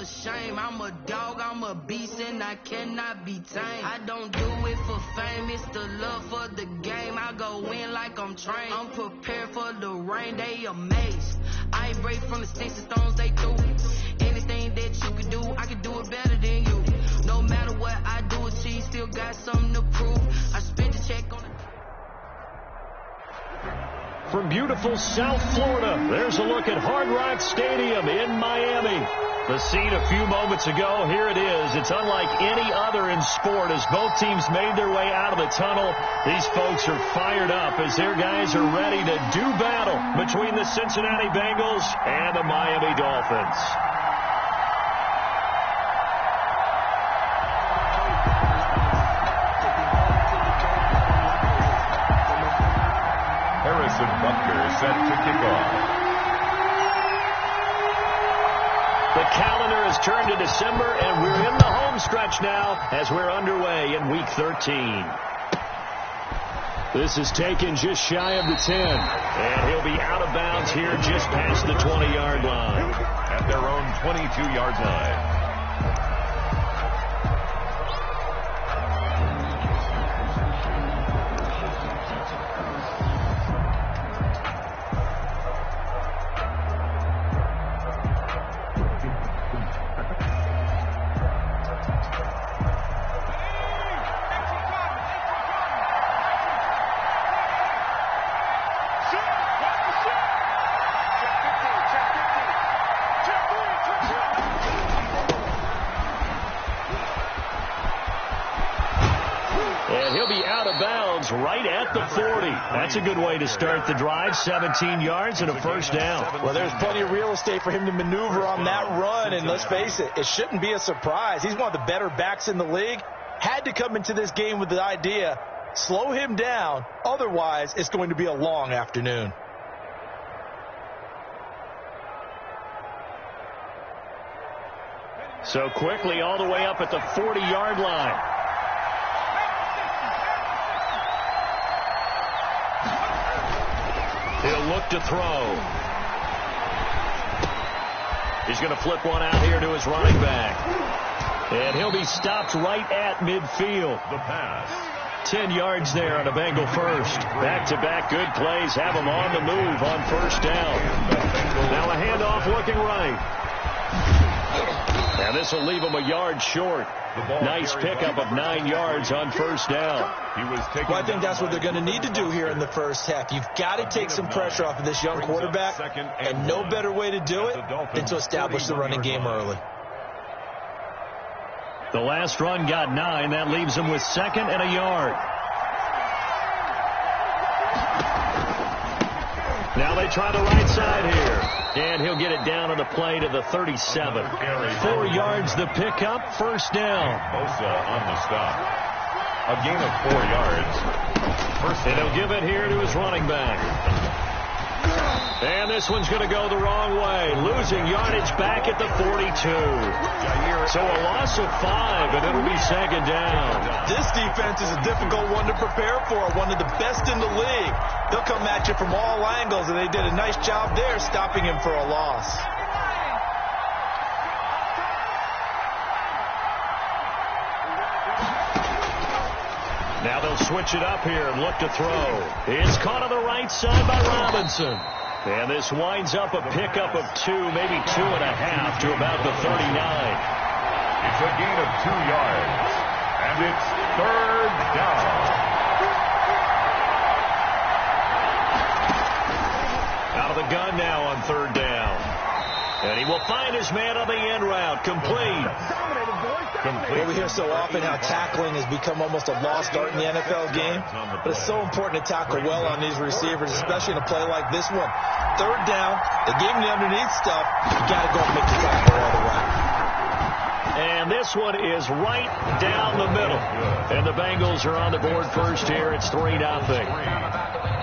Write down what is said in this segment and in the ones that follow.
a shame. I'm a dog, I'm a beast, and I cannot be tamed. I don't do it for fame, it's the love for the game. I go in like I'm trained. I'm prepared for the rain, they amazed. I ain't break from the sticks and stones they threw. Anything that you can do, I can do it better than you. No matter what I do, achieve, still got something to prove. I spent the check on it. From beautiful South Florida, there's a look at Hard Rock Stadium in Miami. The scene a few moments ago, here it is. It's unlike any other in sport as both teams made their way out of the tunnel. These folks are fired up as their guys are ready to do battle between the Cincinnati Bengals and the Miami Dolphins. Harrison Butker set to kick off. The calendar has turned to December, and we're in the home stretch now as we're underway in Week 13. This is taken just shy of the 10, and he'll be out of bounds here just past the 20-yard line. At their own 22-yard line. Right at the 40. That's a good way to start the drive. 17 yards and a first down. Well, there's plenty of real estate for him to maneuver on that run, and let's face it, it shouldn't be a surprise. He's one of the better backs in the league. Had to come into this game with the idea, slow him down, otherwise it's going to be a long afternoon. So quickly all the way up at the 40-yard line. He'll look to throw. He's going to flip one out here to his running back. And he'll be stopped right at midfield. The pass. 10 yards there on a Bengal first. Back-to-back good plays have him on the move on first down. Now a handoff looking right. And this will leave him a yard short. Nice pickup of 9 yards on first down. Well, I think that's what they're going to need to do here in the first half. You've got to take some pressure off of this young quarterback, and no better way to do it than to establish the running game early. The last run got 9. That leaves him with 2nd and a yard. Now they try the right side here. And he'll get it down on a play to the 37. 4 yards the pickup, first down. Bosa on the stop. A gain of 4 yards. And he'll give it here to his running back. And this one's going to go the wrong way. Losing yardage back at the 42. So a loss of 5, and it'll be 2nd down. This defense is a difficult one to prepare for, one of the best in the league. They'll come at you from all angles, and they did a nice job there stopping him for a loss. Now they'll switch it up here and look to throw. It's caught on the right side by Robinson. And this winds up a pickup of 2, maybe 2.5 to about the 39. It's a gain of 2 yards. And it's 3rd down. Out of the gun now on 3rd down. And he will find his man on the end route. Complete. Well, we hear so often how tackling has become almost a lost art in the NFL game. But it's so important to tackle well on these receivers, especially in a play like this one. 3rd down, they gave him the underneath stuff. You got to go and make the tackle all the way. And this one is right down the middle. And the Bengals are on the board first here. It's 3-0.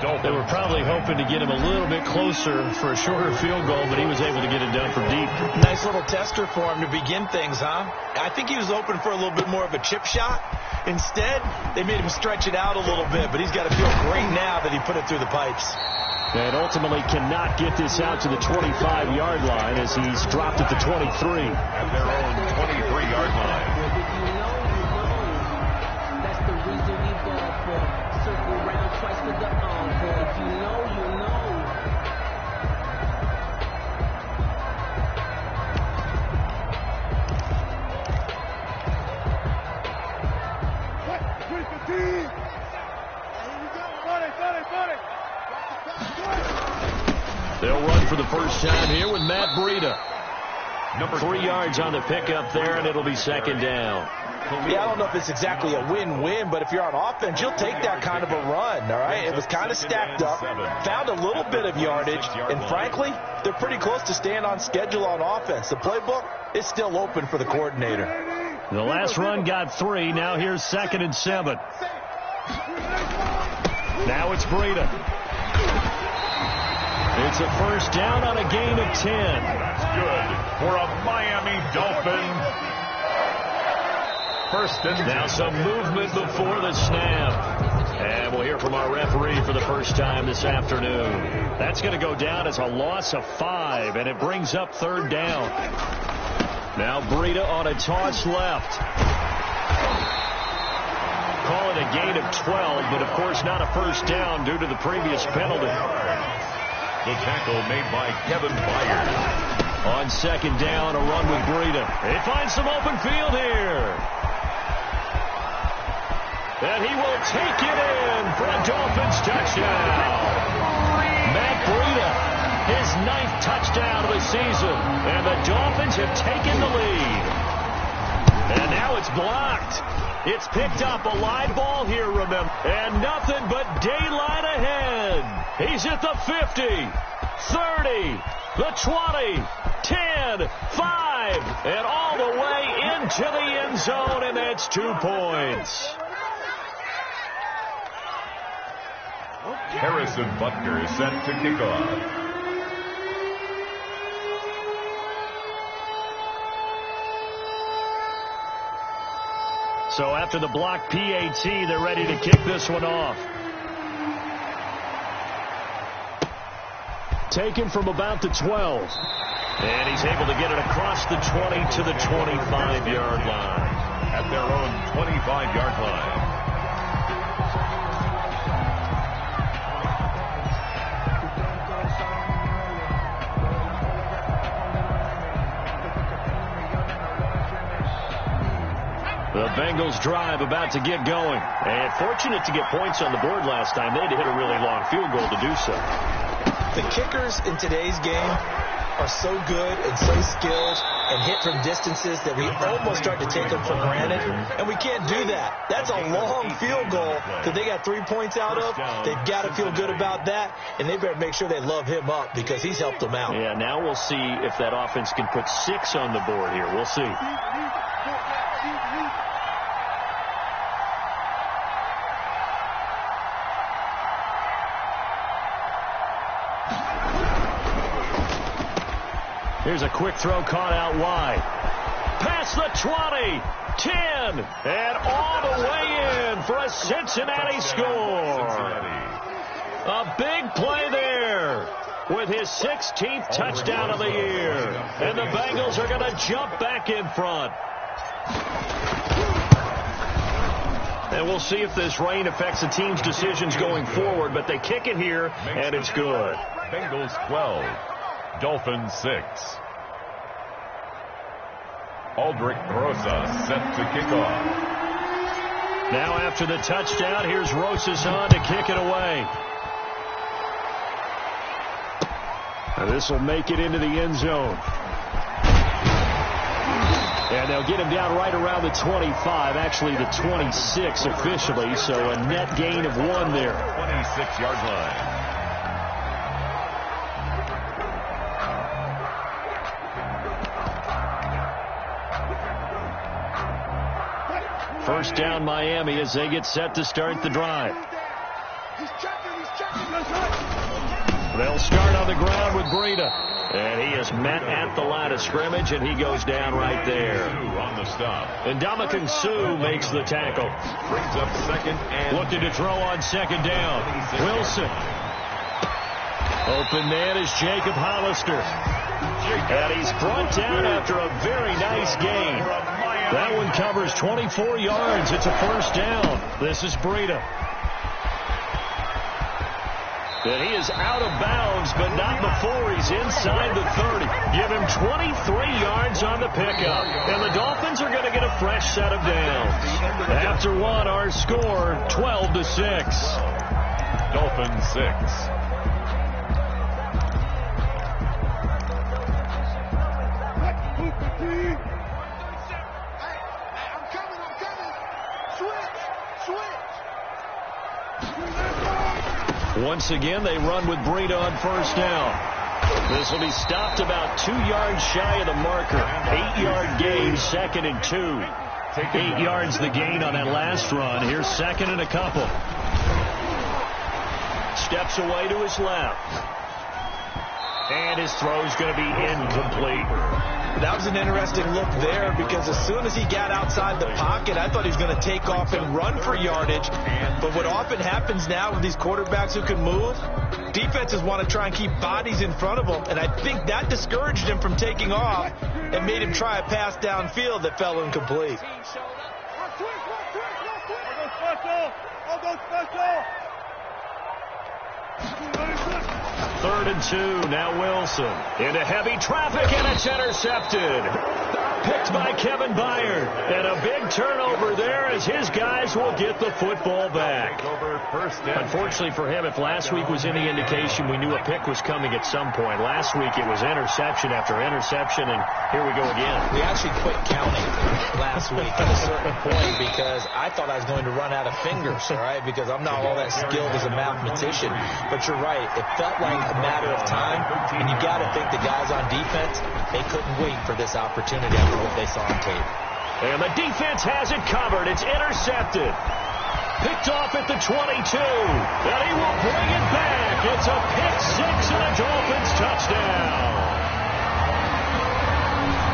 They were probably hoping to get him a little bit closer for a shorter field goal, but he was able to get it done from deep. Nice little tester for him to begin things, huh? I think he was open for a little bit more of a chip shot. Instead, they made him stretch it out a little bit, but he's got to feel great now that he put it through the pipes. And ultimately cannot get this out to the 25-yard line as he's dropped at the 23. At their own 23-yard line. That's the reason we ball for. Circle round twice with the encore. If you know, you know. They'll run for the first time here with Matt Breida. 3 yards on the pickup there, and it'll be second down. Yeah, I don't know if it's exactly a win-win, but if you're on offense, you'll take that kind of a run, all right? It was kind of stacked up, found a little bit of yardage, and frankly, they're pretty close to staying on schedule on offense. The playbook is still open for the coordinator. The last run got 3. Now here's 2nd and 7. Now it's Breida. It's a first down on a gain of 10. That's good for a Miami Dolphin. First and now some movement before the snap. And we'll hear from our referee for the first time this afternoon. That's going to go down as a loss of 5, and it brings up 3rd down. Now Breida on a toss left. Call it a gain of 12, but of course not a first down due to the previous penalty. The tackle made by Kevin Byard. On 2nd down, a run with Breida. He finds some open field here. And he will take it in for a Dolphins touchdown. Matt Breida, his 9th touchdown of the season. And the Dolphins have taken the lead. And now it's blocked. It's picked up, a live ball here, remember. And nothing but daylight ahead. He's at the 50, 30, the 20, 10, 5, and all the way into the end zone, and that's 2 points. Harrison Butker set to kick off. So after the block PAT, they're ready to kick this one off. Taken from about the 12. And he's able to get it across the 20 to the 25-yard line. At their own 25-yard line. The Bengals drive about to get going. And fortunate to get points on the board last time. They had to hit a really long field goal to do so. The kickers in today's game are so good and so skilled and hit from distances that we almost start to take them for granted. And we can't do that. That's a long field goal that they got 3 points out of. They've got to feel good about that. And they better make sure they love him up because he's helped them out. Yeah, now we'll see if that offense can put 6 on the board here. We'll see. Here's a quick throw caught out wide. Past the 20, 10, and all the way in for a Cincinnati score. A big play there with his 16th touchdown of the year. And the Bengals are going to jump back in front. And we'll see if this rain affects the team's decisions going forward, but they kick it here, and it's good. Bengals 12. Dolphins 6. Aldrich Rosas set to kick off. Now after the touchdown, here's Rosas on to kick it away. Now this will make it into the end zone. And they'll get him down right around the 25, actually the 26 officially, so a net gain of 1 there. 26-yard line. First down Miami as they get set to start the drive. They'll start on the ground with Breida. And he is met at the line of scrimmage, and he goes down right there. On the stop. And Ndamukong Suh makes the tackle. Brings up 2nd and... Looking to throw on 2nd down. Wilson. Open man is Jacob Hollister. And he's brought down after a very nice gain. That one covers 24 yards. It's a first down. This is Breida. And he is out of bounds, but not before he's inside the 30. Give him 23 yards on the pickup. And the Dolphins are going to get a fresh set of downs. After one, our score, 12-6. Dolphins 6. Once again, they run with Breida on first down. This will be stopped about 2 yards shy of the marker. 8-yard gain, 2nd and 2. 8 yards the gain on that last run. Here's 2nd and a couple. Steps away to his left. And his throw's going to be incomplete. That was an interesting look there because as soon as he got outside the pocket, I thought he was going to take off and run for yardage. But what often happens now with these quarterbacks who can move, defenses want to try and keep bodies in front of them. And I think that discouraged him from taking off and made him try a pass downfield that fell incomplete. Third and 2. Now Wilson into heavy traffic, and it's intercepted. Picked by Kevin Byard. And a big turnover there as his guys will get the football back. Unfortunately for him, if last week was any indication, we knew a pick was coming at some point. Last week it was interception after interception, and here we go again. We actually quit counting last week at a certain point because I thought I was going to run out of fingers, all right, because I'm not all that skilled as a mathematician. But you're right. It felt like a matter of time, and you got to think the guys on defense, they couldn't wait for this opportunity after what they saw on tape. And the defense has it covered. It's intercepted. Picked off at the 22. And he will bring it back. It's a pick six and a Dolphins touchdown.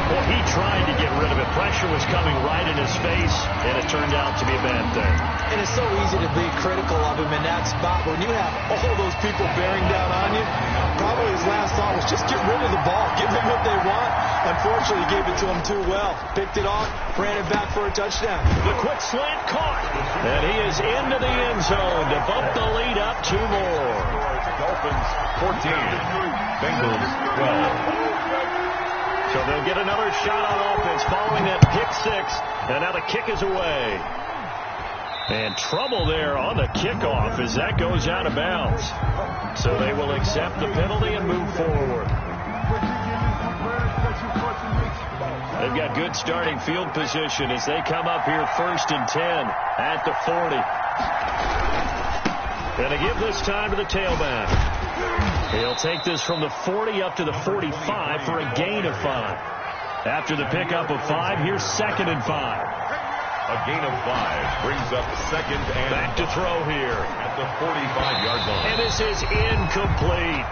Well, he tried to get rid of it. Pressure was coming right in his face, and it turned out to be a bad thing. And it's so easy to be critical of him in that spot. When you have all those people bearing down on you, probably his last thought was just get rid of the ball. Give them what they want. Unfortunately, he gave it to them too well. Picked it off, ran it back for a touchdown. The quick slant caught. And he is into the end zone to bump the lead up 2 more. Dolphins 14. Bengals 12. So they'll get another shot on offense following that pick six. And now the kick is away. And trouble there on the kickoff as that goes out of bounds. So they will accept the penalty and move forward. They've got good starting field position as they come up here 1st and 10 at the 40. And to give this time to the tailback. He'll take this from the 40 up to the 45 for a gain of 5. After the pickup of 5, here's 2nd and 5. A gain of 5 brings up 2nd and back to throw here at the 45-yard line. And this is incomplete.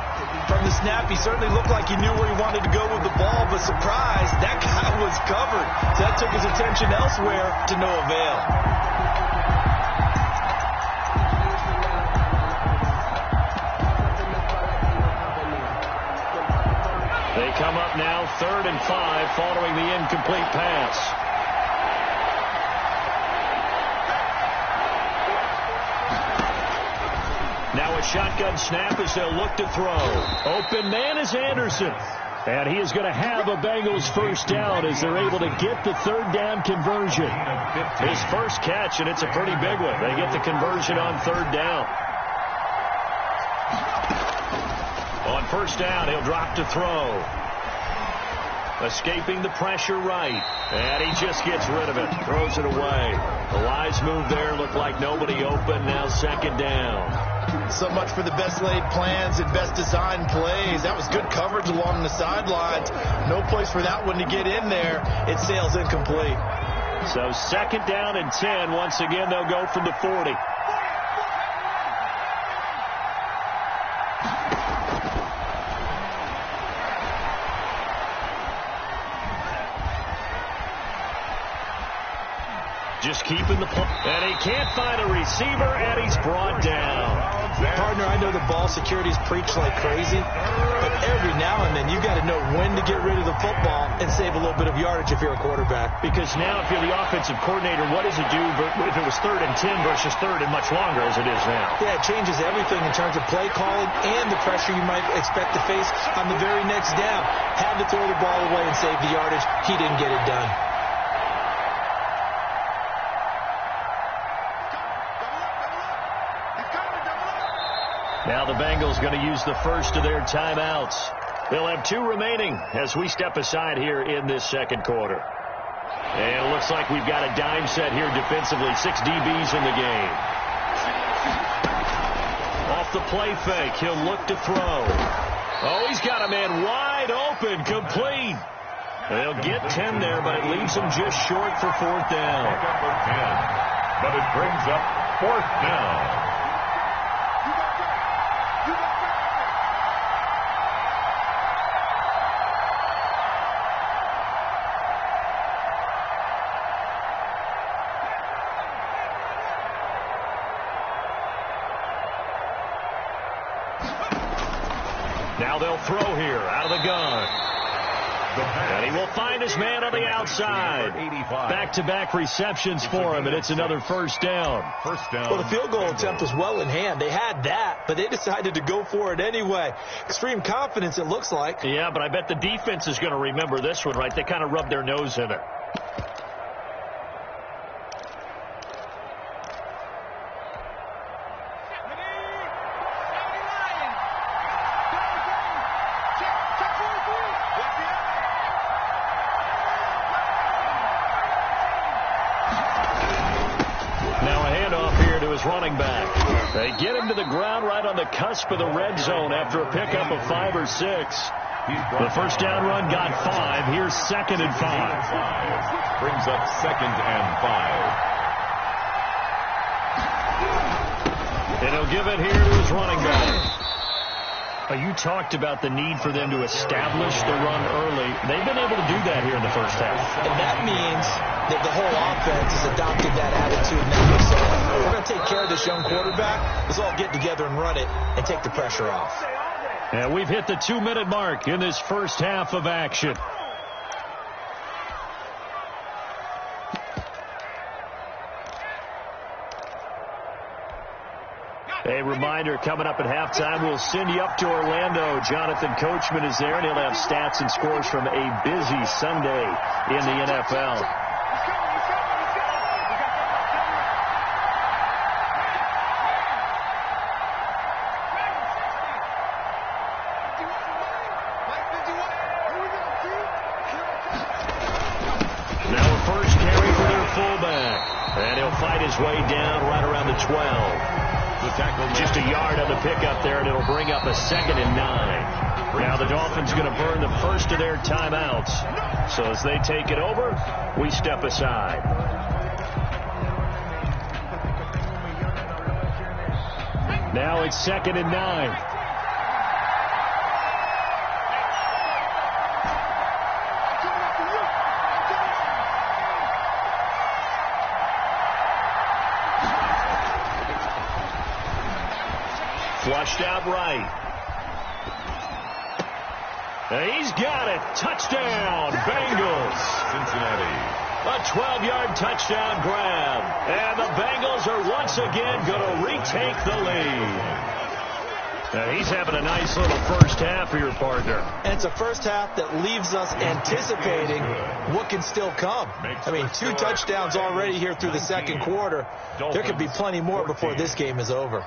From the snap, he certainly looked like he knew where he wanted to go with the ball, but surprise, that guy was covered. So that took his attention elsewhere to no avail. They come up now 3rd and 5 following the incomplete pass. Now a shotgun snap as they'll look to throw. Open man is Anderson. And he is going to have a Bengals first down as they're able to get the 3rd down conversion. His first catch, and it's a pretty big one. They get the conversion on 3rd down. On first down, he'll drop to throw. Escaping the pressure right. And he just gets rid of it. Throws it away. The wise move there. Looked like nobody open. Now 2nd down. So much for the best laid plans and best designed plays. That was good coverage along the sidelines. No place for that one to get in there. It sails incomplete. So 2nd down and 10. Once again, they'll go from the 40. Just keeping the play. And he can't find a receiver, and he's brought down. Partner, I know the ball security's preached like crazy, but every now and then you got to know when to get rid of the football and save a little bit of yardage if you're a quarterback. Because now if you're the offensive coordinator, what does it do if it was 3rd and 10 versus 3rd and much longer as it is now? Yeah, it changes everything in terms of play calling and the pressure you might expect to face on the very next down. Had to throw the ball away and save the yardage. He didn't get it done. Now the Bengals going to use the first of their timeouts. They'll have 2 remaining as we step aside here in this second quarter. And it looks like we've got a dime set here defensively. 6 DBs in the game. Off the play fake, he'll look to throw. Oh, he's got a man wide open, complete. They'll get 10 there, but it leaves him just short for 4th down. But it brings up 4th down. Now they'll throw here out of the gun. And he will find his man on the outside. Back-to-back receptions for him, and it's another first down. Well, the field goal attempt was well in hand. They had that, but they decided to go for it anyway. Extreme confidence, it looks like. Yeah, but I bet the defense is going to remember this one, right? They kind of rubbed their nose in it. Running back. They get him to the ground right on the cusp of the red zone after a pickup of 5 or 6. The first down run got 5. Here's 2nd and 5. Brings up 2nd and 5. And he'll give it here to his running back. You talked about the need for them to establish the run early. They've been able to do that here in the first half. And that means that the whole offense has adopted that attitude now. So we're going to take care of this young quarterback. Let's all get together and run it and take the pressure off. And we've hit the 2-minute mark in this first half of action. A reminder, coming up at halftime, we'll send you up to Orlando. Jonathan Coachman is there, and he'll have stats and scores from a busy Sunday in the NFL. Now a first carry for their fullback, and he'll fight his way down right around the 12. Just a yard on the pickup there, and it'll bring up a 2nd and 9. Now the Dolphins going to burn the first of their timeouts. So as they take it over, we step aside. Now it's 2nd and 9. Flushed out right. And he's got it. Touchdown, Bengals. Cincinnati. A 12-yard touchdown grab. And the Bengals are once again going to retake the lead. Now he's having a nice little first half here, partner. And it's a first half that leaves us anticipating what can still come. I mean, 2 touchdowns already here through the second quarter. There could be plenty more before this game is over.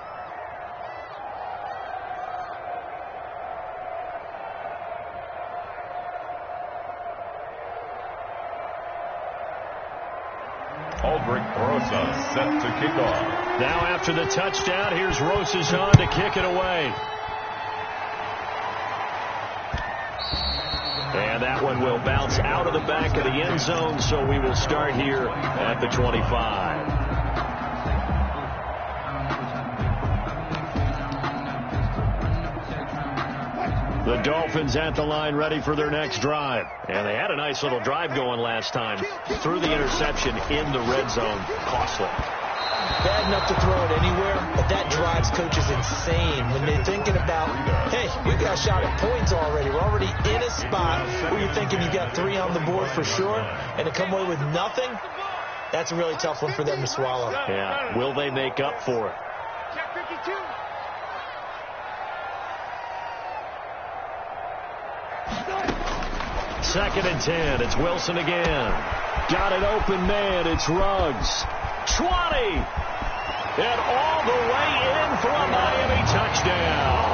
Aldrich Rosa set to kick off. Now after the touchdown, here's Rosazon to kick it away. And that one will bounce out of the back of the end zone, so we will start here at the 25. The Dolphins at the line ready for their next drive. And they had a nice little drive going last time. Threw the interception in the red zone. Costly. bad enough to throw it anywhere, but that drives coaches insane when they're thinking about, hey, we got a shot at points already. We're already in a spot where you're thinking you got 3 on the board for sure, and to come away with nothing, that's a really tough one for them to swallow. Yeah, will they make up for it? Second and 10. It's Wilson again. Got an open man. It's Ruggs. 20. And all the way in for a Miami touchdown.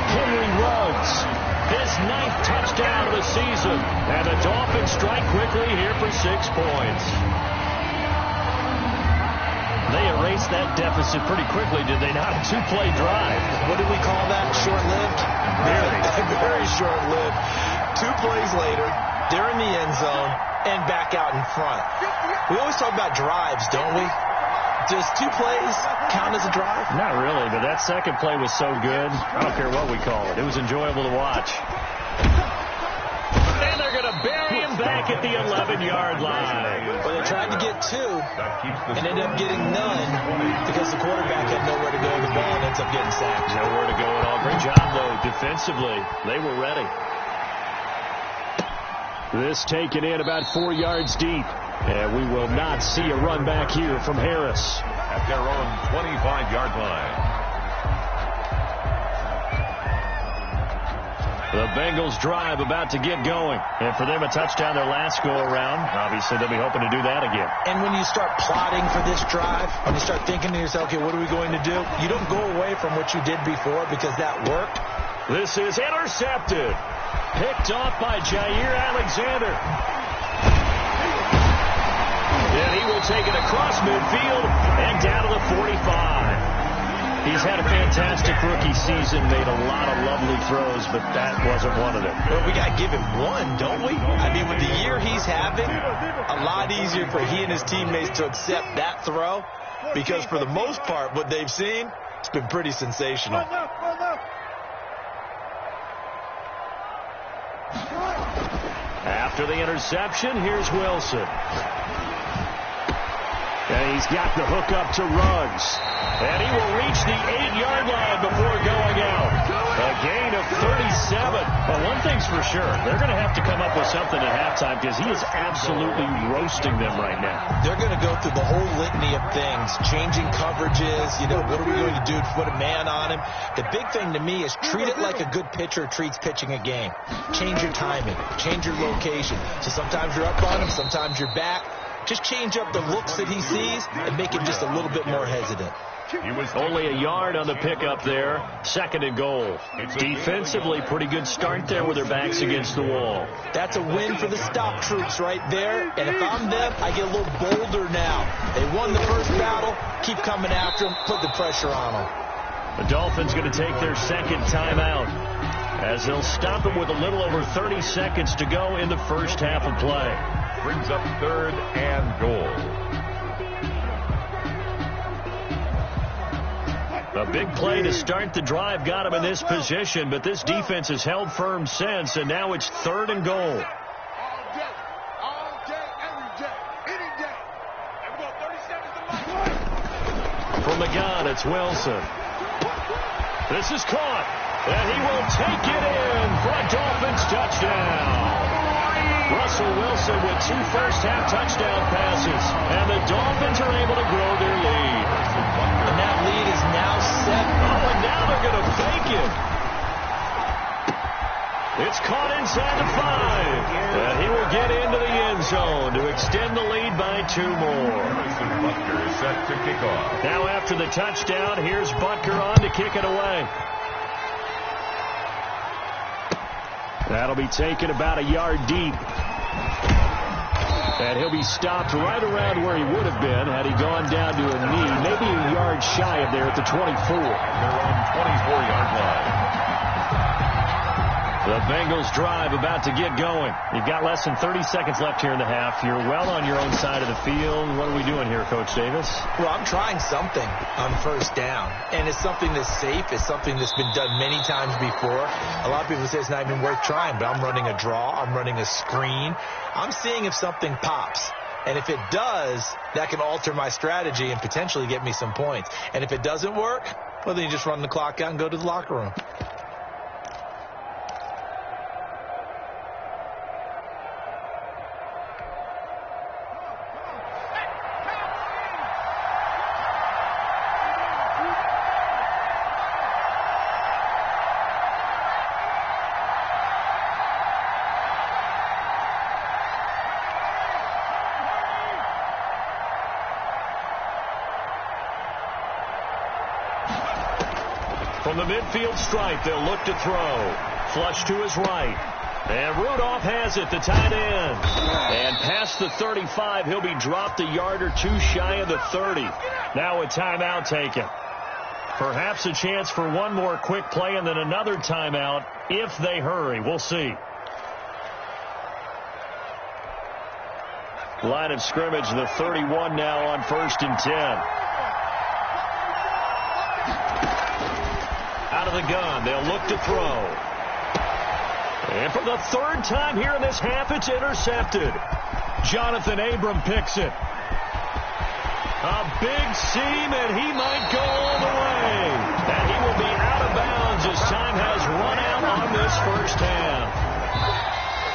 Henry Ruggs, his 9th touchdown of the season. And the Dolphins strike quickly here for 6 points. They erased that deficit pretty quickly, did they not? A 2-play drive. What did we call that? Short-lived? Very short-lived. 2 plays later, they're in the end zone and back out in front. We always talk about drives, don't we? Does 2 plays count as a drive? Not really, but that second play was so good. I don't care what we call it. It was enjoyable to watch. And they're going to bury him back at the 11-yard line. Well, they tried to get 2 and ended up getting none because the quarterback had nowhere to go with the ball and ends up getting sacked. Nowhere to go at all. Great job, though, defensively. They were ready. This taken in about 4 yards deep. And we will not see a run back here from Harris. At their own 25-yard line. The Bengals drive about to get going. And for them, a touchdown their last go-around. Obviously, they'll be hoping to do that again. And when you start plotting for this drive, when you start thinking to yourself, okay, what are we going to do? You don't go away from what you did before because that worked. This is intercepted. Picked off by Jair Alexander. And he will take it across midfield and down to the 45. He's had a fantastic rookie season, made a lot of lovely throws, but that wasn't one of them. Well, we got to give him one, don't we? I mean, with the year he's having, a lot easier for he and his teammates to accept that throw because for the most part, what they've seen, it's been pretty sensational. After the interception, here's Wilson. And he's got the hook up to Ruggs. And he will reach the 8-yard line before going out. A gain of 37. Well, one thing's for sure. They're going to have to come up with something at halftime because he is absolutely roasting them right now. They're going to go through the whole litany of things, changing coverages. You know, what are we going to do to put a man on him? The big thing to me is treat it like a good pitcher treats pitching a game. Change your timing. Change your location. So sometimes you're up on him, sometimes you're back. Just change up the looks that he sees and make him just a little bit more hesitant. He was only a yard on the pickup there. 2nd and goal. Defensively, pretty good start there with their backs against the wall. That's a win for the stop troops right there. And if I'm them, I get a little bolder now. They won the first battle. Keep coming after them. Put the pressure on them. The Dolphins going to take their 2nd timeout as they'll stop it with a little over 30 seconds to go in the first half of play. Brings up 3rd and goal. A big play to start the drive got him in this position, but this defense has held firm since, and now it's 3rd and goal. From the gun, it's Wilson. This is caught, and he will take it in for a Dolphins touchdown. Russell Wilson with 2 first-half touchdown passes, and the Dolphins are able to grow their lead. And that lead is now set. Oh, and now they're going to fake it. It's caught inside the 5, and he will get into the end zone to extend the lead by 2 more. Butker is set to kick off. Now after the touchdown, here's Butker on to kick it away. That'll be taken about a yard deep. And he'll be stopped right around where he would have been had he gone down to a knee, maybe a yard shy of there at the 24. Their own 24-yard line. The Bengals drive about to get going. You've got less than 30 seconds left here in the half. You're well on your own side of the field. What are we doing here, Coach Davis? Well, I'm trying something on first down. And it's something that's safe. It's something that's been done many times before. A lot of people say it's not even worth trying, but I'm running a draw. I'm running a screen. I'm seeing if something pops. And if it does, that can alter my strategy and potentially get me some points. And if it doesn't work, well, then you just run the clock out and go to the locker room. From the midfield stripe, they'll look to throw. Flush to his right. And Rudolph has it, the tight end. And past the 35, he'll be dropped a yard or two shy of the 30. Now a timeout taken. Perhaps a chance for one more quick play and then another timeout if they hurry. We'll see. Line of scrimmage, the 31 now on 1st and 10. Out of the gun, they'll look to throw. And for the third time here in this half, it's intercepted. Jonathan Abram picks it. A big seam, and he might go all the way. And he will be out of bounds as time has run out on this first half.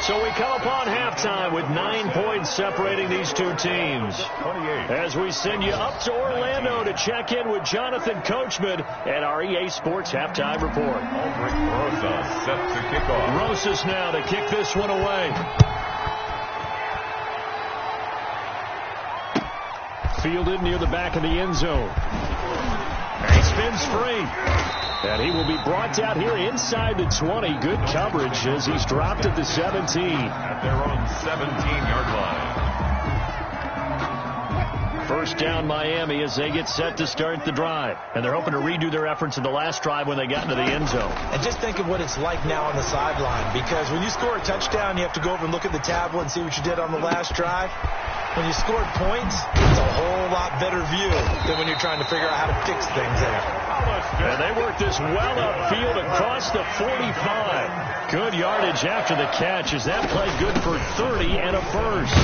So we come upon halftime with 9 points separating these two teams. As we send you up to Orlando to check in with Jonathan Coachman at our EA Sports Halftime Report. Aldrich Rosas set to kick off. Rosas now to kick this one away. Fielded near the back of the end zone. He spins free. And he will be brought out here inside the 20. Good coverage as he's dropped at the 17. At their own 17-yard line. First down Miami as they get set to start the drive. And they're hoping to redo their efforts in the last drive when they got into the end zone. And just think of what it's like now on the sideline. Because when you score a touchdown, you have to go over and look at the tablet and see what you did on the last drive. When you scored points, it's a whole lot better view than when you're trying to figure out how to fix things there. And they work this well upfield across the 45. Good yardage after the catch as that play good for 30 and a first.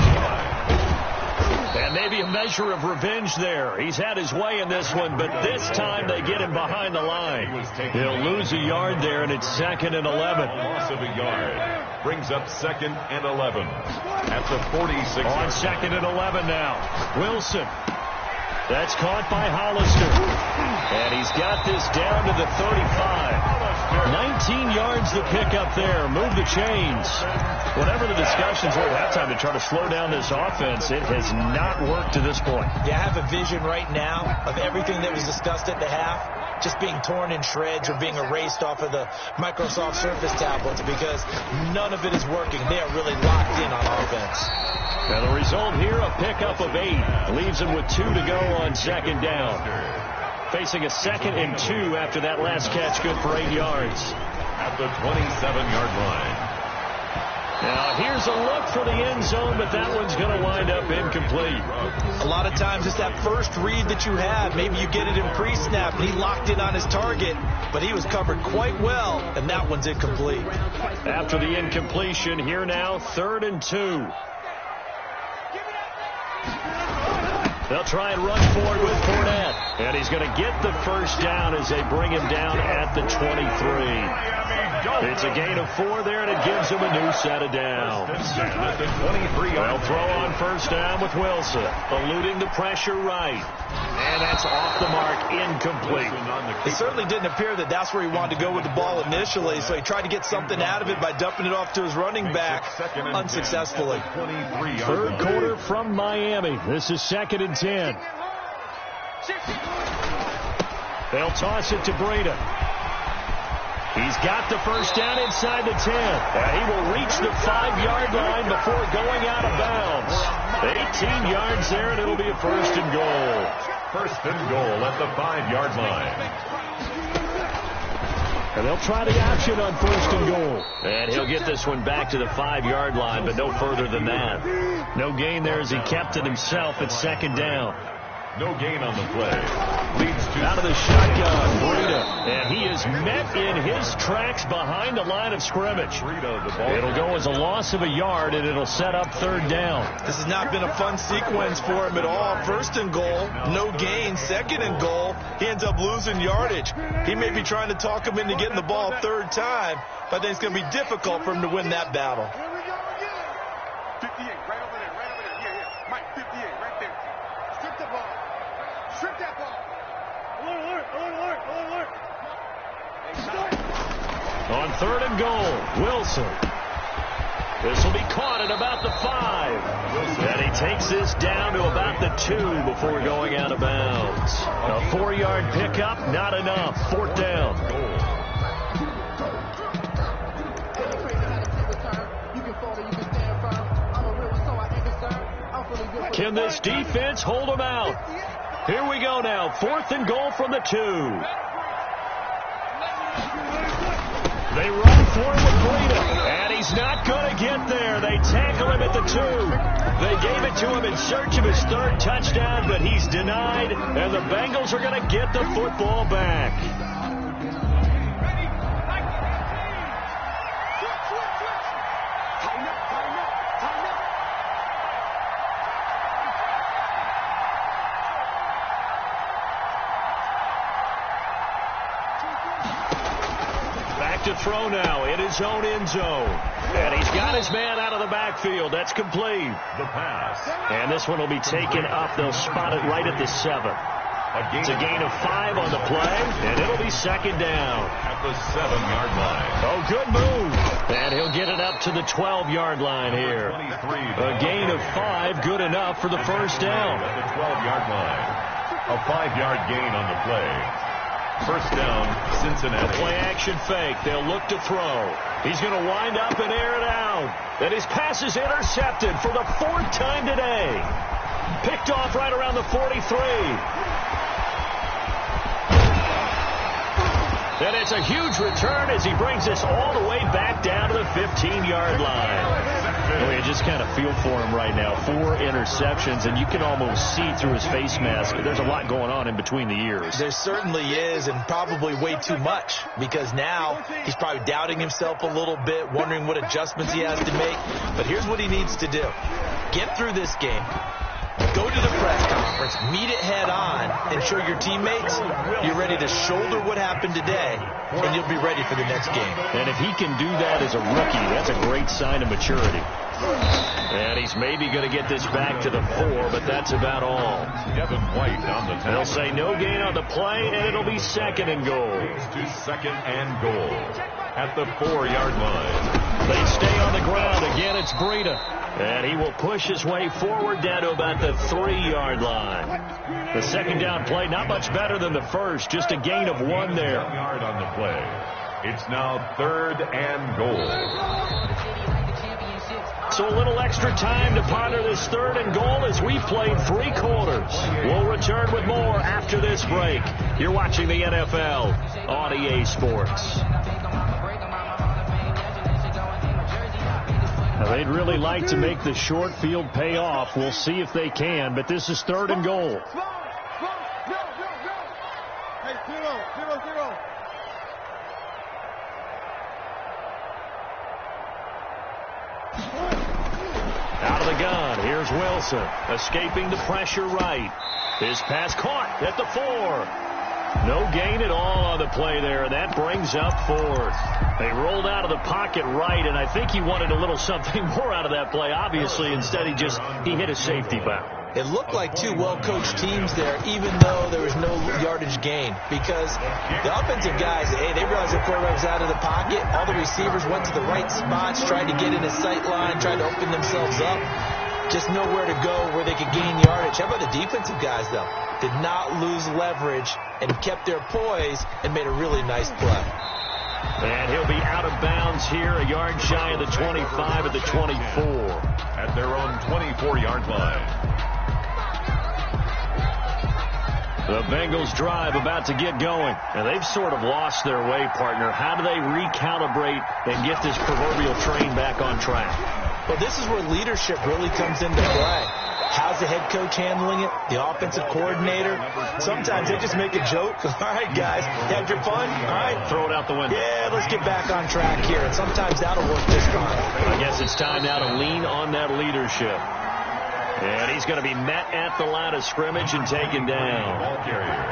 And maybe a measure of revenge there. He's had his way in this one, but this time they get him behind the line. He'll lose a yard there, and it's 2nd and 11. Loss of a yard brings up 2nd and 11 at the 46. On 2nd and 11 now. Wilson. That's caught by Hollister. And he's got this down to the 35. 19 yards to pick up there. Move the chains. Whatever the discussions were at halftime to try to slow down this offense, it has not worked to this point. Yeah, I have a vision right now of everything that was discussed at the half just being torn in shreds or being erased off of the Microsoft Surface tablets because none of it is working. They are really locked in on offense. And the result here, a pickup of 8. Leaves him with 2 to go on 2nd down. Facing a 2nd and 2 after that last catch, good for 8 yards. At the 27-yard line. Now here's a look for the end zone, but that one's going to wind up incomplete. A lot of times it's that first read that you have. Maybe you get it in pre-snap, and he locked in on his target, but he was covered quite well, and that one's incomplete. After the incompletion, here now, 3rd and 2. They'll try and run forward with Fournette. And he's going to get the first down as they bring him down at the 23. It's a gain of 4 there, and it gives him a new set of downs. At the 23. They'll throw on first down with Wilson. Eluding the pressure right. And that's off the mark, incomplete. It certainly didn't appear that that's where he wanted to go with the ball initially, so he tried to get something out of it by dumping it off to his running back unsuccessfully. 3rd quarter from Miami. This is 2nd and 10. They'll toss it to Breida. He's got the first down inside the 10. And he will reach the 5-yard line before going out of bounds. 18 yards there, and it'll be a 1st and goal. 1st and goal at the 5-yard line. And they'll try the option on 1st and goal. And he'll get this one back to the 5-yard line, but no further than that. No gain there as he kept it himself at 2nd down. No gain on the play. Leads to out of the shotgun, Breida. And he is met in his tracks behind the line of scrimmage. It'll go as a loss of a yard, and it'll set up third down. This has not been a fun sequence for him at all. First and goal, no gain. Second and goal, he ends up losing yardage. He may be trying to talk him into getting the ball third time, but I think it's going to be difficult for him to win that battle. 58, right over there, right over there. Yeah. Mike, 58, right there. Strip the ball. Strip that ball. Alert. On third and goal, Wilson. This will be caught at about the 5. And he takes this down to about the 2 before going out of bounds. A 4-yard pickup, not enough. Fourth down. Can this defense hold him out? Here we go now. Fourth and goal from the 2. They run for him with Breida, and he's not going to get there. They tackle him at the 2. They gave it to him in search of his third touchdown, but he's denied, and the Bengals are going to get the football back. To throw now in his own end zone. And he's got his man out of the backfield. That's complete. the pass. And this one will be taken up. They'll spot it right at the 7. It's a gain of 5 on the play, and it'll be second down. At the 7-yard line. Oh, good move. And he'll get it up to the 12-yard line here. A gain of 5, good enough for the first down. At the 12-yard line. A 5-yard gain on the play. First down, Cincinnati. Play action fake. They'll look to throw. He's going to wind up and air it out. And his pass is intercepted for the 4th time today. Picked off right around the 43. And it's a huge return as he brings this all the way back down to the 15-yard line. Well, you just kind of feel for him right now. 4 interceptions, and you can almost see through his face mask. There's a lot going on in between the ears. There certainly is, and probably way too much, because now he's probably doubting himself a little bit, wondering what adjustments he has to make. But here's what he needs to do. Get through this game. Go to the press conference, meet it head on, and show your teammates you're ready to shoulder what happened today, and you'll be ready for the next game. And if he can do that as a rookie, that's a great sign of maturity. And he's maybe going to get this back to the 4, but that's about all. Devin White on the tackle. They'll say no gain on the play, and it'll be second and goal. To second and goal. At the 4-yard line. They stay on the ground. Again, it's Breida. And he will push his way forward down to about the 3-yard line. The second down play, not much better than the first. Just a gain of 1 there. 1 yard on the play. It's now 3rd and goal. So a little extra time to ponder this 3rd and goal as we've played 3 quarters. We'll return with more after this break. You're watching the NFL on EA Sports. Now, they'd really like to make the short field pay off. We'll see if they can, but this is 3rd and goal. Hey, 0-0. Out of the gun, here's Wilson, escaping the pressure right. His pass caught at the 4. No gain at all on the play there, and that brings up 4th. They rolled out of the pocket right, and I think he wanted a little something more out of that play, obviously. Instead, he hit a safety valve. It looked like 2 well-coached teams there, even though there was no yardage gain, because the offensive guys, hey, they realized their quarterback was out of the pocket. All the receivers went to the right spots, tried to get in his sight line, tried to open themselves up. Just nowhere to go where they could gain yardage. How about the defensive guys, though? Did not lose leverage and kept their poise and made a really nice play. And he'll be out of bounds here, a yard shy of the 25 at the 24. At their own 24-yard line. The Bengals drive about to get going. And they've sort of lost their way, partner. How do they recalibrate and get this proverbial train back on track? Well, this is where leadership really comes into play. How's the head coach handling it? The offensive coordinator? Sometimes they just make a joke. All right, guys, you had your fun? All right. Throw it out the window. Yeah, let's get back on track here. And sometimes that'll work just fine. I guess it's time now to lean on that leadership. And he's going to be met at the line of scrimmage and taken down. Ball carrier.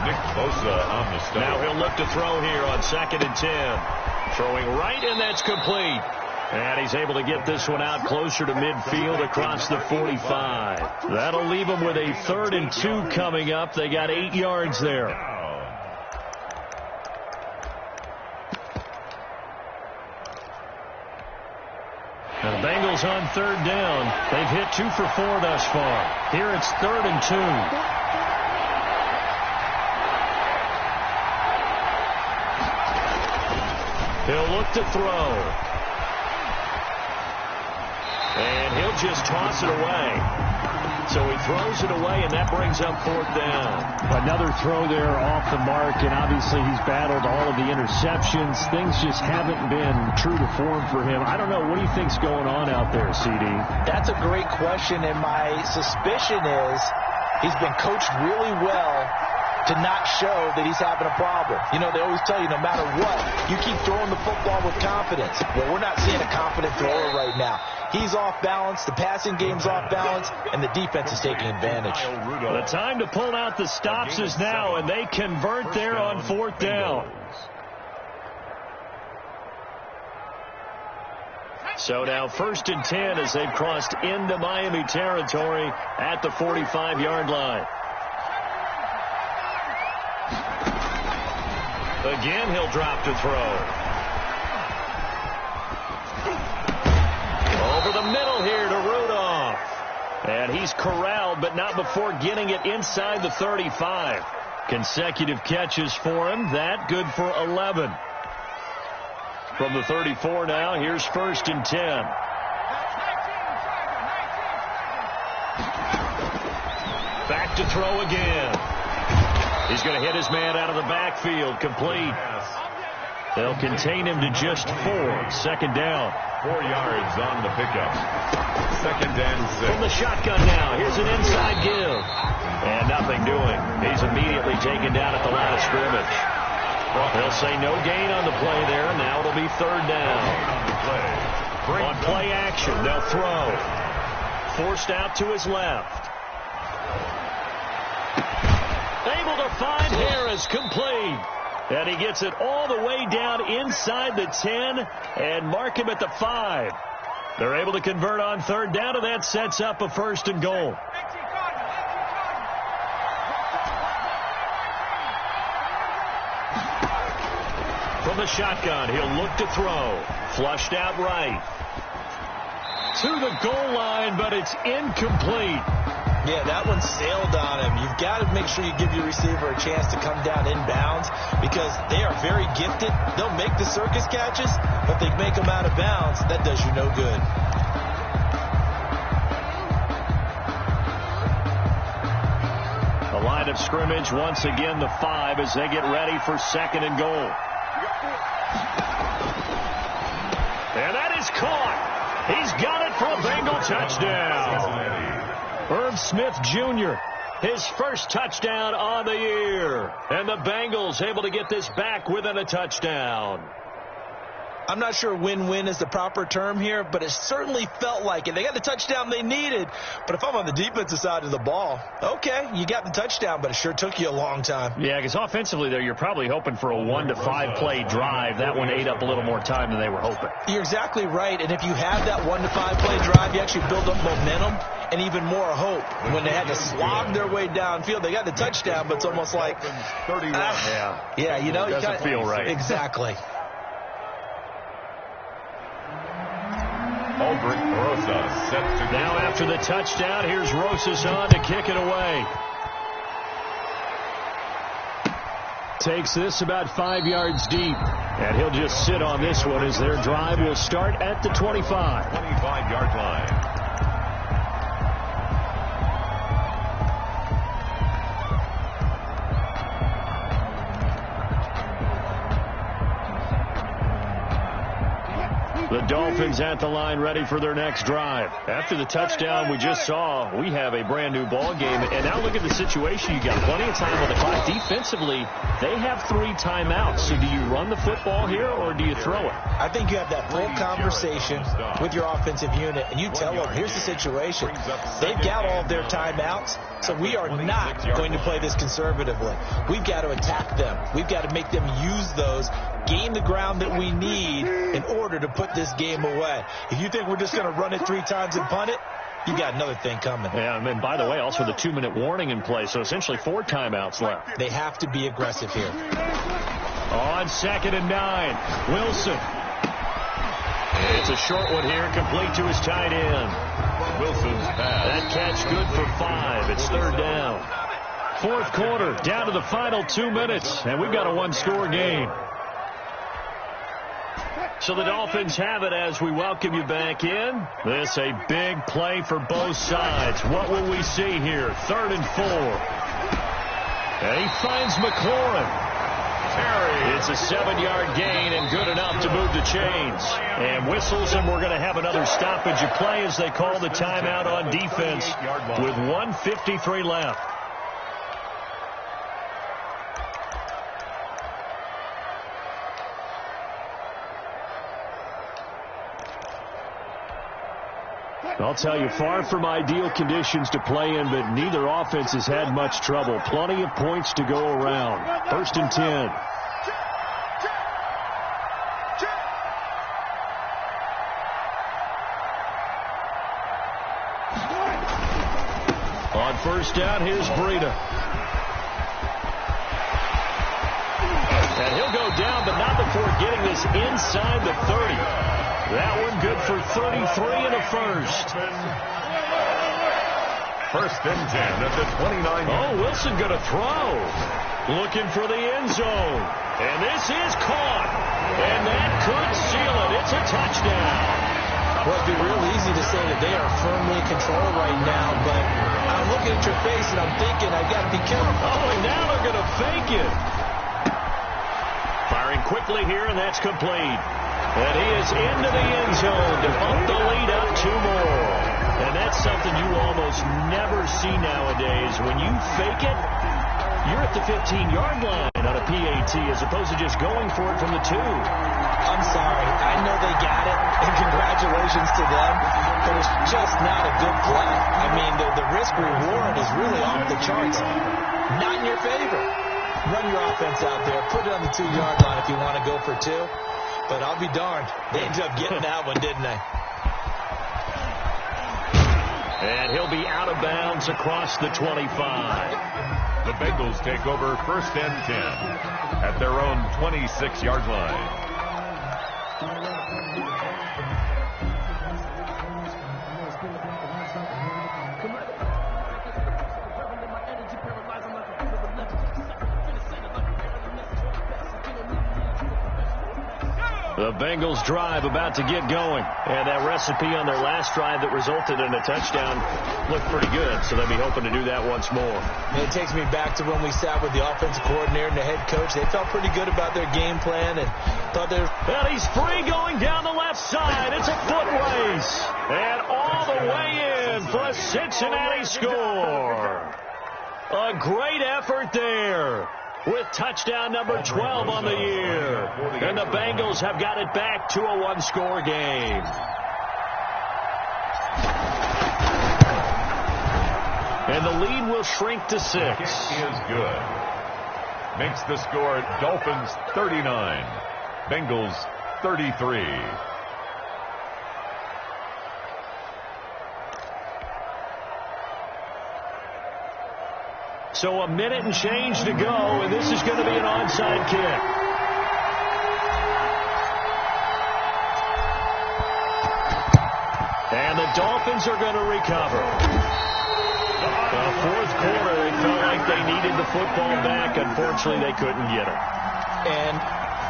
Nick Bosa on the stop. Now he'll look to throw here on 2nd and 10. Throwing right, and that's complete. And he's able to get this one out closer to midfield across the 45. That'll leave him with a 3rd and 2 coming up. They got 8 yards there. And the Bengals on 3rd down. They've hit 2 for 4 thus far. Here it's 3rd and 2. He'll look to throw. And he'll just toss it away. So he throws it away, and that brings up 4th down. Another throw there off the mark, and obviously he's battled all of the interceptions. Things just haven't been true to form for him. I don't know. What do you think's going on out there, CD? That's a great question, and my suspicion is he's been coached really well to not show that he's having a problem. You know, they always tell you no matter what, you keep throwing the football with confidence. Well, we're not seeing a confident thrower right now. He's off balance, the passing game's off balance, and the defense is taking advantage. The time to pull out the stops is now, and they convert there on 4th down. So now 1st and 10 as they've crossed into Miami territory at the 45-yard line. Again, he'll drop to throw. Over the middle here to Rudolph. And he's corralled, but not before getting it inside the 35. Consecutive catches for him. That good for 11. From the 34 now, here's 1st and 10. Back to throw again. He's going to hit his man out of the backfield. Complete. They'll contain him to just 4. 2nd down. 4 yards on the pickup. 2nd and 6. From the shotgun now. Here's an inside give. And nothing doing. He's immediately taken down at the line of scrimmage. They'll say no gain on the play there. Now it'll be 3rd down. On play action, they'll throw. Forced out to his left. Able to find Harris, complete. And he gets it all the way down inside the 10 and mark him at the 5. They're able to convert on 3rd down, and that sets up a 1st and goal. From the shotgun, he'll look to throw. Flushed out right. To the goal line, but it's incomplete. Yeah, that one sailed on him. You've got to make sure you give your receiver a chance to come down inbounds because they are very gifted. They'll make the circus catches, but they make them out of bounds. That does you no good. The line of scrimmage, once again, the 5 as they get ready for 2nd and goal. And that is caught. He's got it for a Bengal touchdown. Irv Smith Jr., his first touchdown on the year. And the Bengals able to get this back within a touchdown. I'm not sure win-win is the proper term here, but it certainly felt like it. They got the touchdown they needed, but if I'm on the defensive side of the ball, okay, you got the touchdown, but it sure took you a long time. Yeah, because offensively there, you're probably hoping for a 1 to 5 play drive. That one ate up a little more time than they were hoping. You're exactly right, and if you have that 1 to 5 play drive, you actually build up momentum and even more hope. When they had to slog their way downfield, they got the touchdown, but it's almost like, 31. yeah, you know, it doesn't feel right. Exactly. Albert Rosa set to now after the touchdown, here's Rosas on to kick it away. Takes this about 5 yards deep, and he'll just sit on this one as their drive will start at the 25. 25-yard line. The Dolphins at the line, ready for their next drive. After the touchdown we just saw, we have a brand new ball game. And now look at the situation. You got plenty of time on the clock. Defensively, they have 3 timeouts. So do you run the football here or do you throw it? I think you have that full conversation with your offensive unit, and you tell them, here's the situation. They've got all of their timeouts, so we are not going to play this conservatively. We've got to attack them. We've got to make them use those, gain the ground that we need in order to put this game away. If you think we're just going to run it 3 times and punt it, you got another thing coming. Yeah, and then, by the way, also the 2-minute warning in play, so essentially 4 timeouts left. They have to be aggressive here. On 2nd and 9, Wilson. It's a short one here, complete to his tight end. Wilson's pass. That catch good for 5. It's 3rd down. 4th quarter, down to the final 2 minutes, and we've got a 1-score game. So the Dolphins have it as we welcome you back in. This a big play for both sides. What will we see here? 3rd and 4. And he finds McLaurin. It's a 7-yard gain and good enough to move the chains. And whistles, and we're going to have another stoppage of play as they call the timeout on defense with 1:53 left. I'll tell you, far from ideal conditions to play in, but neither offense has had much trouble. Plenty of points to go around. 1st and 10. On 1st down, here's Breida. And he'll go down, but not before getting this inside the 30. That one good for 33 and a first. 1st and 10 at the 29. Oh, Wilson going to throw. Looking for the end zone. And this is caught. And that could seal it. It's a touchdown. Well, it'd be real easy to say that they are firmly in control right now, but I'm looking at your face and I'm thinking I've got to be careful. Oh, and now they're going to fake it. Firing quickly here, and that's complete. And he is into the end zone to bump the lead up 2 more. And that's something you almost never see nowadays. When you fake it, you're at the 15-yard line on a PAT as opposed to just going for it from the 2. I'm sorry. I know they got it, and congratulations to them, but it's just not a good play. I mean, the risk-reward is really off the charts. Not in your favor. Run your offense out there. Put it on the 2-yard line if you want to go for 2. But I'll be darned. They ended up getting that one, didn't they? And he'll be out of bounds across the 25. The Bengals take over 1st and 10 at their own 26-yard line. The Bengals drive about to get going. And that recipe on their last drive that resulted in a touchdown looked pretty good, so they'll be hoping to do that once more. It takes me back to when we sat with the offensive coordinator and the head coach. They felt pretty good about their game plan and thought they were... Well, he's free going down the left side. It's a foot race. And all the way in for a Cincinnati score. A great effort there, with touchdown number 12 on the year. And the Bengals have got it back to a 1-score game. And the lead will shrink to 6. Kick is good. Makes the score Dolphins 39, Bengals 33. So a minute and change to go, and this is going to be an onside kick. And the Dolphins are going to recover. The 4th quarter, they felt like they needed the football back. Unfortunately, they couldn't get it. And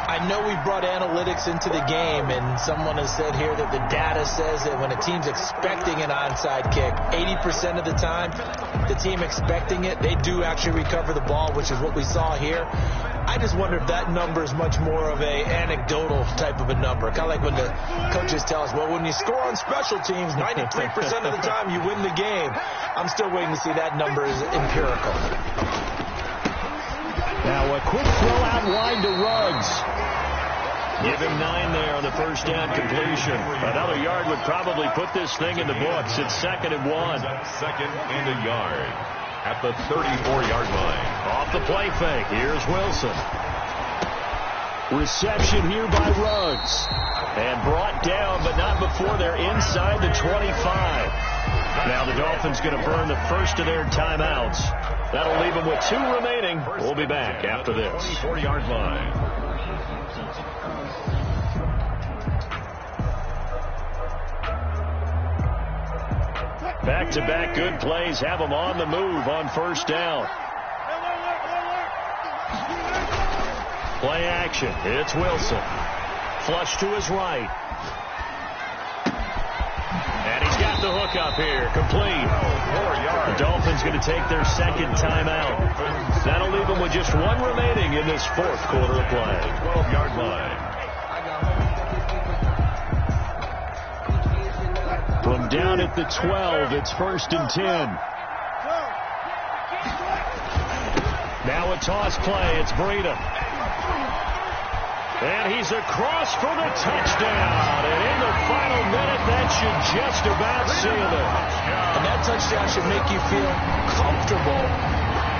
I know we brought analytics into the game, and someone has said here that the data says that when a team's expecting an onside kick, 80% of the time, the team expecting it, they do actually recover the ball, which is what we saw here. I just wonder if that number is much more of a anecdotal type of a number. Kind of like when the coaches tell us, well, when you score on special teams, 93% of the time you win the game. I'm still waiting to see that number is empirical. Now a quick throw out wide to Ruggs. Give him 9 there on the first down completion. Another yard would probably put this thing in the books. It's 2nd and 1. 2nd and a yard at the 34-yard line. Off the play fake. Here's Wilson. Reception here by Ruggs. And brought down, but not before they're inside the 25. Now the Dolphins going to burn the first of their timeouts. That'll leave them with 2 remaining. We'll be back after this. 24-yard line. Back-to-back good plays have them on the move on first down. Play action. It's Wilson. Flush to his right. And he's got the hook up here. Complete. 4 yards. The Dolphins going to take their second timeout. That'll leave them with just 1 remaining in this 4th quarter of play. 12-yard line. From down at the 12, it's 1st and 10. Now a toss play. It's Breida. And he's across for the touchdown. And in the final minute, that should just about seal it. And that touchdown should make you feel comfortable.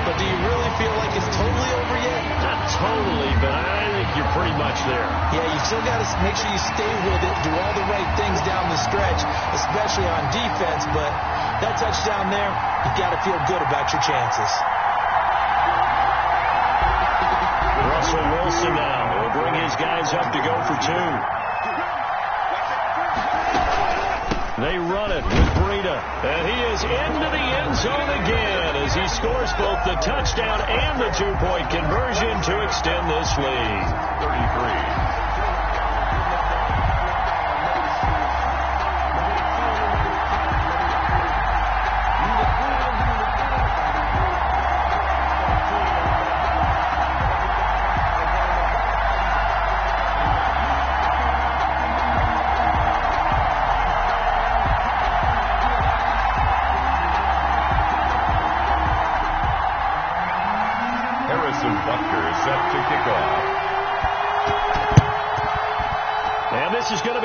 But do you really feel like it's totally over yet? Not totally, but I think you're pretty much there. Yeah, you still got to make sure you stay with it, do all the right things down the stretch, especially on defense. But that touchdown there, you got to feel good about your chances. Russell Wilson now will bring his guys up to go for 2. They run it with Breida, and he is into the end zone again as he scores both the touchdown and the 2-point conversion to extend this lead. 33.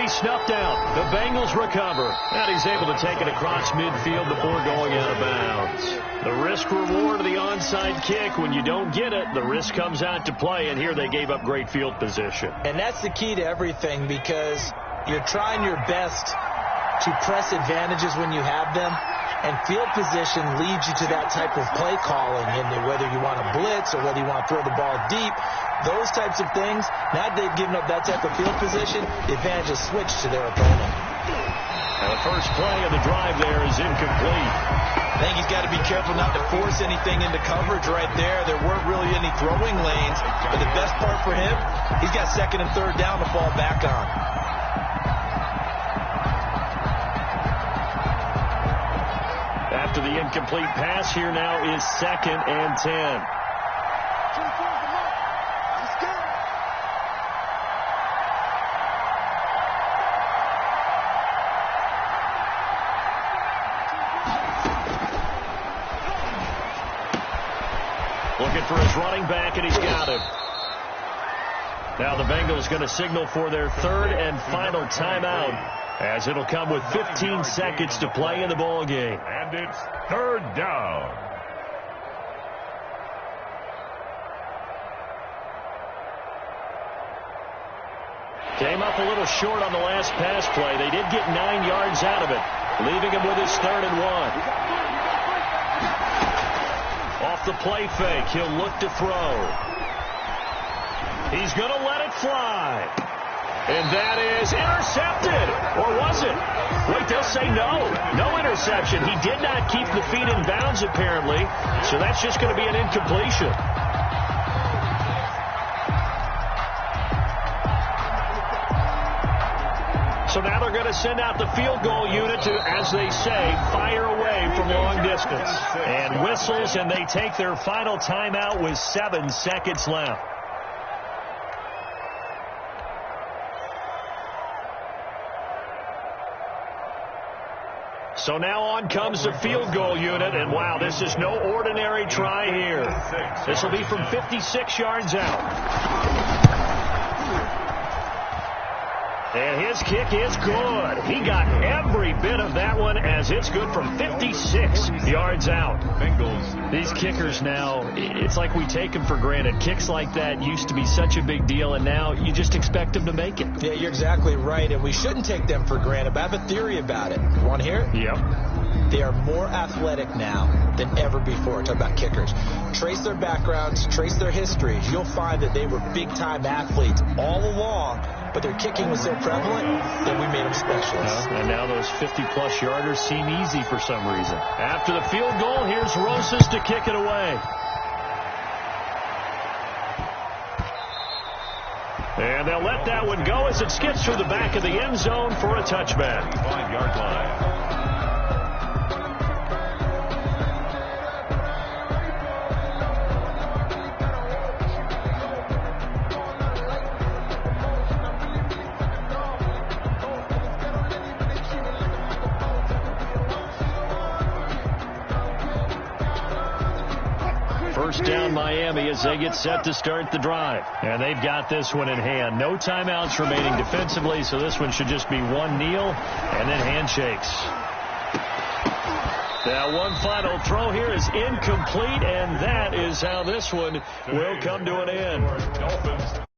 Snuffed out. The Bengals recover. And he's able to take it across midfield before going out of bounds. The risk reward of the onside kick. When you don't get it, the risk comes out to play. And here they gave up great field position. And that's the key to everything, because you're trying your best to press advantages when you have them. And field position leads you to that type of play calling, and whether you want to blitz or whether you want to throw the ball deep, those types of things. Now that they've given up that type of field position, the advantage is switched to their opponent. And the first play of the drive there is incomplete. I think he's got to be careful not to force anything into coverage right there. There weren't really any throwing lanes, but the best part for him, he's got 2nd and 3rd down to fall back on. After the incomplete pass, here now is 2nd and 10. Looking for his running back, and he's got him. Now the Bengals going to signal for their 3rd and final timeout, as it'll come with 15 seconds to play in the ball game. And it's 3rd down. Came up a little short on the last pass play. They did get 9 yards out of it, leaving him with his 3rd and 1. Off the play fake, he'll look to throw. He's going to let it fly. And that is intercepted. Or was it? Wait, they'll say no. No interception. He did not keep the feet in bounds, apparently. So that's just going to be an incompletion. So now they're going to send out the field goal unit to, as they say, fire away from long distance. And whistles, and they take their final timeout with 7 seconds left. So now on comes the field goal unit, and wow, this is no ordinary try here. This will be from 56 yards out. And his kick is good. He got every bit of that one as it's good from 56 yards out. Bengals. These kickers now, it's like we take them for granted. Kicks like that used to be such a big deal, and now you just expect them to make it. Yeah, you're exactly right, and we shouldn't take them for granted, but I have a theory about it. You want to hear it? Yep. They are more athletic now than ever before. Talk about kickers. Trace their backgrounds, trace their histories. You'll find that they were big-time athletes all along, but their kicking was so prevalent that we made them specialists. And now those 50-plus yarders seem easy for some reason. After the field goal, here's Rosas to kick it away. And they'll let that one go as it skips through the back of the end zone for a touchback. 5-yard line. First down Miami as they get set to start the drive. And they've got this one in hand. No timeouts remaining defensively, so this one should just be one kneel and then handshakes. Now one final throw here is incomplete, and that is how this one will come to an end.